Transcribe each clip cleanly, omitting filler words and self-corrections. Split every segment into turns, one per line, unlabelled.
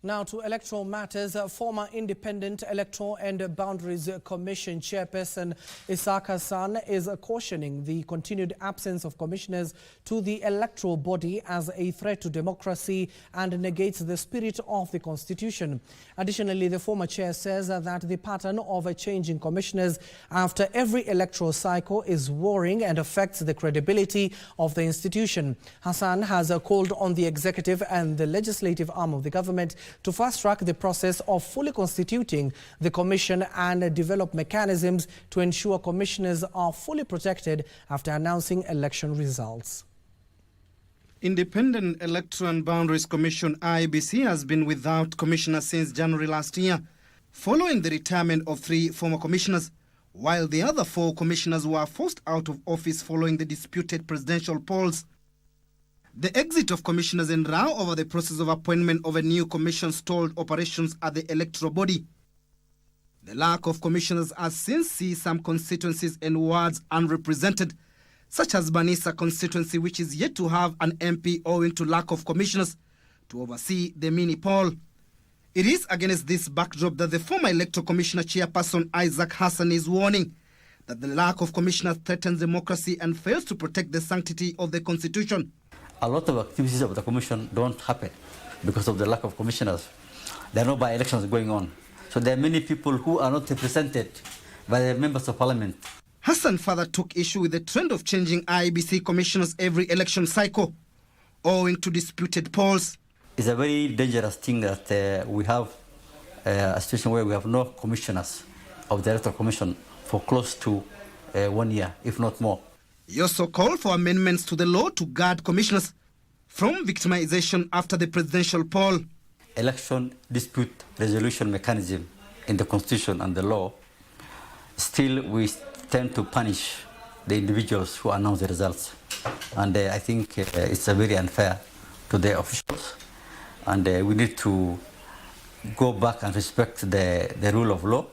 Now to electoral matters, former Independent Electoral and Boundaries Commission Chairperson Isaack Hassan is cautioning the continued absence of commissioners to the electoral body as a threat to democracy and negates the spirit of the Constitution. Additionally, the former chair says that the pattern of changing commissioners after every electoral cycle is worrying and affects the credibility of the institution. Hassan has called on the executive and the legislative arm of the government to fast-track the process of fully constituting the commission and develop mechanisms to ensure commissioners are fully protected after announcing election results.
Independent Electoral and Boundaries Commission IEBC has been without commissioners since January last year, following the retirement of 3 former commissioners, while the other 4 commissioners were forced out of office following the disputed presidential polls. The exit of commissioners and row over the process of appointment of a new commission stalled operations at the electoral body. The lack of commissioners has since seen some constituencies and wards unrepresented, such as Banisa constituency, which is yet to have an MP owing to lack of commissioners to oversee the mini poll. It is against this backdrop that the former Electoral Commissioner Chairperson Isaack Hassan is warning that the lack of commissioners threatens democracy and fails to protect the sanctity of the Constitution.
A lot of activities of the commission don't happen because of the lack of commissioners. There are no by-elections going on. So there are many people who are not represented by the members of parliament.
Hassan further took issue with the trend of changing IEBC commissioners every election cycle, owing to disputed polls.
It's a very dangerous thing that we have a situation where we have no commissioners of the Electoral Commission for close to 1 year, if not more.
He also called for amendments to the law to guard commissioners from victimization after the presidential poll.
Election dispute resolution mechanism in the Constitution and the law, still we tend to punish the individuals who announce the results. And I think it's very unfair to the officials. And we need to go back and respect the rule of law.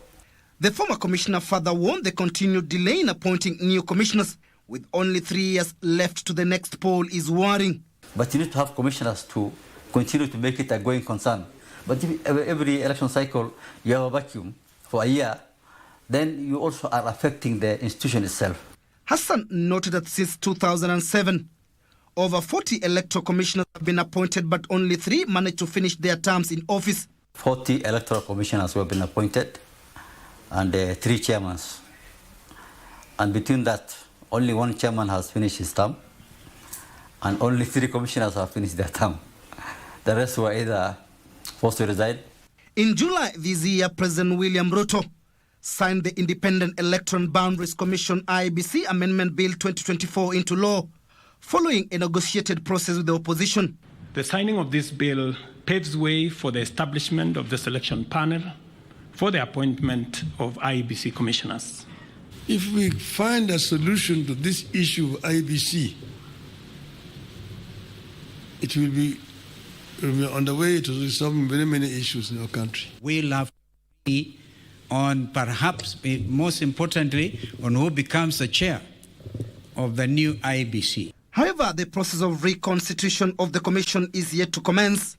The former commissioner further warned the continued delay in appointing new commissioners with only 3 years left to the next poll is worrying.
But you need to have commissioners to continue to make it a going concern. But if every election cycle you have a vacuum for a year, then you also are affecting the institution itself.
Hassan noted that since 2007, over 40 electoral commissioners have been appointed, but only 3 managed to finish their terms in office.
40 electoral commissioners have been appointed and 3 chairmen. And between that, only 1 chairman has finished his term, and only 3 commissioners have finished their term. The rest were either forced to resign.
In July this year, President William Ruto signed the Independent Electoral and Boundaries Commission IEBC Amendment Bill 2024 into law, following a negotiated process with the opposition.
The signing of this bill paves way for the establishment of the selection panel for the appointment of IEBC commissioners.
If we find a solution to this issue of IEBC, it will be on the way to resolving very many issues in our country.
We'll have to be on, perhaps most importantly, on who becomes the chair of the new IEBC.
However, the process of reconstitution of the commission is yet to commence.